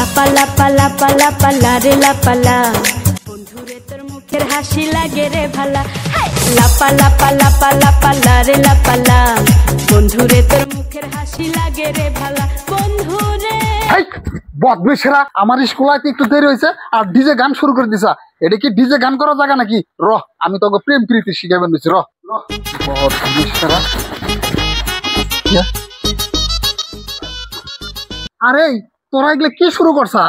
লাপালা পালা পালা পালা রে লাপালা বন্ধুরে তোর মুখের হাসি লাগে রে ভালা লাপালা পালা পালা পালা রে লাপালা বন্ধুরে তোর মুখের হাসি লাগে রে ভালা বন্ধুরে বদমেশেরা আমার স্কুল আইতে একটু দেরি হয়েছে আর ডিজে গান শুরু করে দিছা। এটা কি ডিজে গান করা জায়গা নাকি? আমি তোকে প্রেম প্রীতি শিখাবেন দিচ্ছি। বদমেশেরা আরে তোরা এগুলো কি শুরু করছা?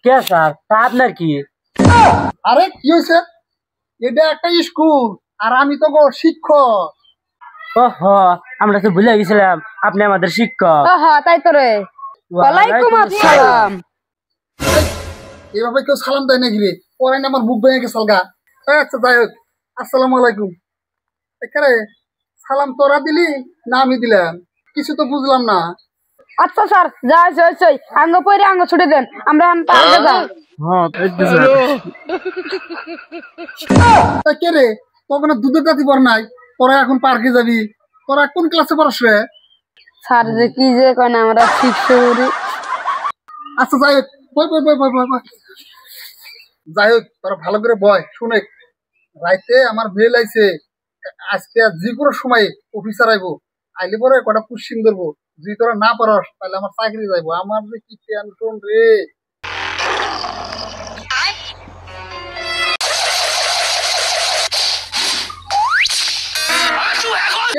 কে স্যার তা আপনার কি? আরে কি হয়েছে? এটা একটা স্কুল আর আমি তো শিক্ষক। ওহো আমরা তো ভুলে গেছিলাম আপনি আমাদের শিক্ষক। তাই তো রে। ওয়ালাইকুম আসসালাম। এইভাবে কেউ সালাম দেয় নাকি রে? পরে আমার বুক ভেঙে গেছে গা। আচ্ছা যাই হোক, আসসালামু আলাইকুম। এখানে সালাম তোরা দিলি না আমি দিলাম? কিছু তো বুঝলাম না। আচ্ছা স্যার যাই আঙ্গ পরে আঙ্গ ছুটে দেন, আমরা পার্কে যাই। কে রে তখন দুধের দাঁতি পর নাই, তোরা এখন পার্কে যাবি? তোরা কোন ক্লাসে পড়াস রে? স্যার যে কি যে কয় না আমরা শিখতে পারি। আচ্ছা যাই হোক, যাই হোক তোরা ভালো করে বয়। শুনে রাইতে আমার মেল আইছে, আজকে যে কোনো সময় অফিসার আইবো, আইলে পরে কটা কোশ্চিন ধরবো। যদি তোরা না পারস তাহলে আমার চাকরি যাইবো। আমার যে কি টেনশন রে।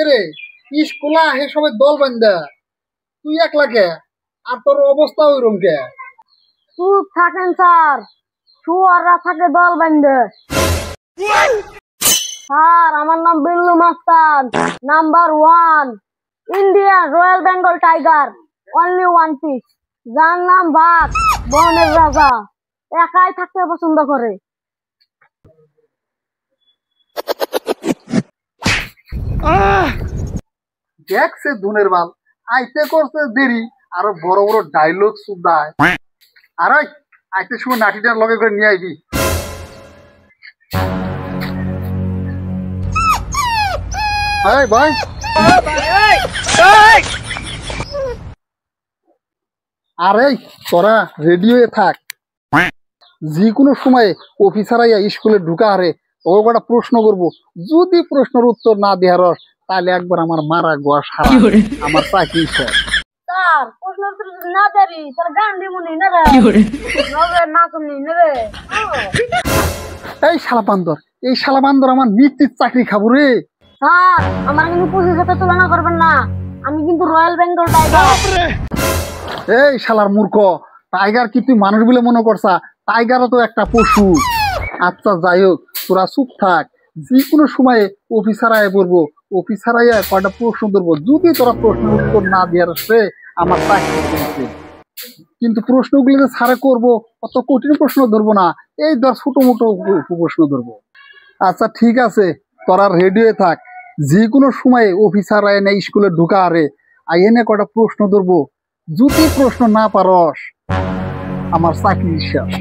রে স্কুলে আহে সবাই দল বান্ধা, তুই একলা কে? আর তোর অবস্থা ওইরকম কে? চুপ থাকেন স্যার, শুয়াররা থাকে দল বান্ধে। স্যার আমার নাম বিল্লু মাস্তান, number 1 Indian royal Bengal tiger, only one piece, যার নাম বাঘ, বনের রাজা, একাই থাকতে পছন্দ করে। দেখছে দুনের বাল আইতে করছে দেরি, আরো বড় বড় ডায়লগ শুধায়। আর আইতে সময় নাটিটার লগে করে নিয়ে আইবি। ভাই আরে তোরা রেডি হয়ে থাক, যে কোনো সময় অফিসার আইয়া স্কুলে ঢুকা হারে ও কটা প্রশ্ন করবো। যদি প্রশ্নের উত্তর না দেওয়ার রস তাহলে একবার আমার মারা গোয়া সারা, আমার চাকরি শেষ। স্যার প্রশ্ন উত্তর যদি না দেরি তাহলে গান দিমুনি না রে, নবে নাচুনি না রে। এই শালা বান্দর আমার নিশ্চিত চাকরি খাবো রে। স্যার আমার কিন্তু 25 সাথে তুলনা করবেন না, আমি কিন্তু রয়্যাল বেঙ্গল টাইগার। এই শালার মূর্খ, টাইগার কি তুই মানুষ বলে মনে করছা? টাইগারও তো একটা পশু। আচ্ছা যাই হোক তোরা চুপ থাক, যে কোনো সময় অফিসার আয় পড়বো, অফিসার আয় কয়টা প্রশ্ন ধরবো। যদি তোরা প্রশ্নের উত্তর না দেওয়ার আসবে আমার চাকরি চলছে। কিন্তু প্রশ্নগুলি যে সারে করবো অত কঠিন প্রশ্ন ধরবো না, এই ধর ছোট মোটো প্রশ্ন ধরবো। আচ্ছা ঠিক আছে, তোরা রেডি হয়ে থাক, যে কোনো সময় অফিসার আয় না স্কুলে ঢুকা আরে আইনে কয়টা প্রশ্ন ধরবো। যদি প্রশ্ন না পারস আমার চাকরি শেষ।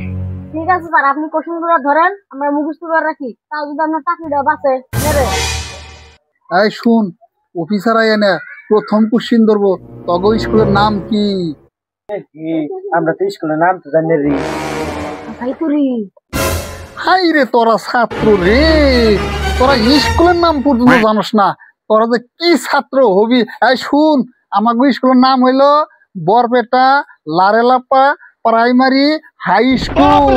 ঠিক আছে স্যার, আপনি কোশ্চেনগুলো ধরেন, আমরা মুখস্থ করে রাখি, তাও যদি আপনার চাকরিটা বাঁচে। এই শুন, অফিসার আয় না প্রথম কোশ্চিন ধরবো, তগো স্কুলের নাম কি? আমরা তো স্কুলের নাম তো জানি রে। হাই রে তোরা ছাত্র রে, তোরা স্কুলের নাম পর্যন্ত জানোস না, তোরা যে কি ছাত্র হবি। এই শুন, আমাকে স্কুলের নাম হইলো বরপেটা লারেলাপা প্রাইমারি হাই স্কুল।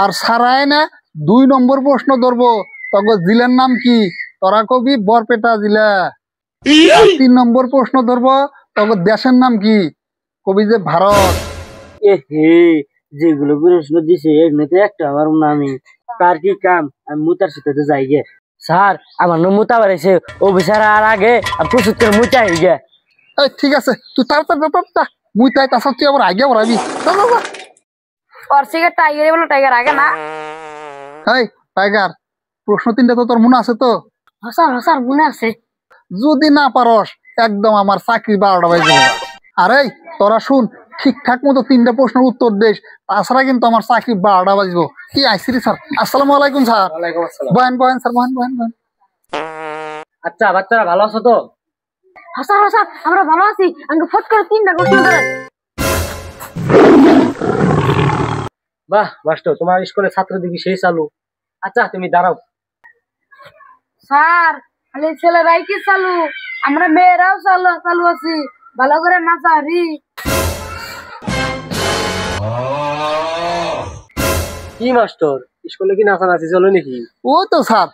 আর সারায় না 2 নম্বর প্রশ্ন ধরবো, তখন জেলার নাম কি? তোরা কবি বরপেটা জেলা। 3 নম্বর প্রশ্ন ধরবো, তখন দেশের নাম কি? কবি যে ভারত। যেগুলো প্রশ্ন দিছে এমনিতে একটা আমার নামই তার কি কাম, আমি মুতার সাথে তো যাই গে। স্যার আমার নাম মুতা বাড়াইছে, অফিসার আর আগে প্রস্তুত করে মুতা হয়ে গে। এই ঠিক আছে, তুই তাড়াতাড়ি মুই তাই তাছাড়া তুই আবার আগে বাড়াবি। টাইগার বলো, টাইগার আগে না। এই টাইগার, প্রশ্ন 3টা তো তোর মনে আছে তো? স্যার মনে আছে। যদি না পারস একদম আমার চাকরি 12টা বাজে যাবে। আরে তোরা শুন, ঠিকঠাক মতো 3টা প্রশ্নের উত্তর দেশ, তাছাড়া কিন্তু আমার চাকরি 12টা বাজবো। কি আইসিরি স্যার? আসসালামু আলাইকুম স্যার। বহেন স্যার, বহেন। আচ্ছা বাচ্চারা ভালো আছো তো? স্যার আমরা ভালো আছি, আমাকে ফট করে 3টা প্রশ্ন করেন। বাহ মাস্টার, তোমার স্কুলে ছাত্র দেখি সেই চালু। আচ্ছা তুমি দাঁড়াও। স্যার খালি ছেলেরাই কি চালু, আমরা মেয়েরাও চালু আছি, ভালো করে নাচা রি। কি মাস্টার, স্কুলে কি নাচানাচি চলে নাকি? ও তো স্যার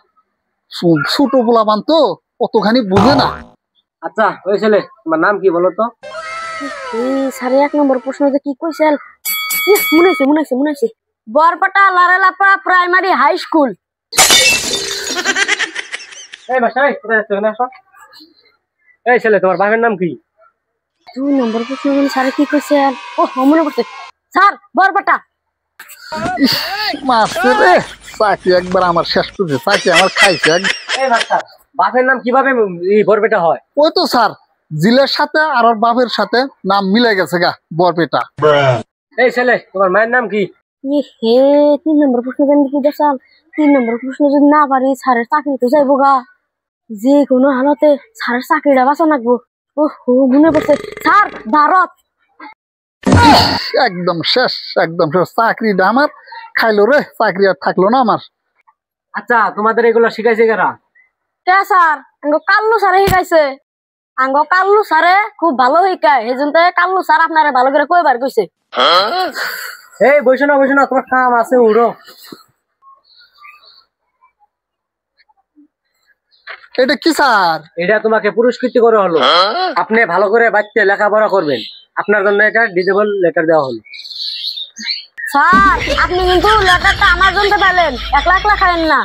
ছোট পোলাপান তো অতখানি বুঝে না। আচ্ছা ওই ছেলে, তোমার নাম কি বলো তো? স্যার 1 নম্বর প্রশ্ন যে কি কইছেন, মনে হইছে বরপাটা লারেলাপা প্রাইমারি হাই স্কুল। এই মাস্টার, এই কোথায় যাচ্ছ? এখানে আসো। এই ছেলে, তোমার বাপের নাম কি? 2 নম্বর প্রশ্ন স্যার কি কইছেন? ও মনে পড়ছে স্যার, বরপাটা। মাস্টার রে, চাকরি একবার আমার শেষ করছে, চাকরি আমার খাইছে। এই মাস্টার, বাপের নাম কিভাবে এই বরপেটা হয়? ওই তো স্যার জিলের সাথে আর ওর বাপের সাথে নাম মিলে গেছে গা, বরপেটা। এই ছেলে, তোমার মায়ের নাম কি? হে 3 নম্বর প্রশ্ন কেন কি দেখছেন? 3 নম্বর প্রশ্ন যদি না পারি স্যারের চাকরি তো যাইবো গা। যে কোনো হালতে স্যারের চাকরিটা বাঁচা লাগবো। ওহো মনে পড়ছে স্যার, ভারত। একদম শেষ, একদম শেষ। চাকরিটা আমার খাইলো রে, চাকরি আর থাকলো না আমার। আচ্ছা তোমাদের এগুলো শিখাইছে কারা? কে স্যার? কাল্লু স্যারে শিখাইছে। কাল্লু স্যারে খুব ভালো শিখায়, এই জন্য কাল্লু স্যার আপনারা ভালো করে কইবার কইছে। এই বসো না, তোমার কাম আছে, উড়ো। এটা কি স্যার? এটা তোমাকে পুরস্কৃত করা হলো। আপনি ভালো করে বাচ্চা লেখাপড়া করবেন, আপনার জন্য এটা ডিজেবল লেটার দেওয়া হলো। স্যার আপনি কিন্তু লেটারটা আমার জন্য পেলেন, 1 লাখ খাইেন না।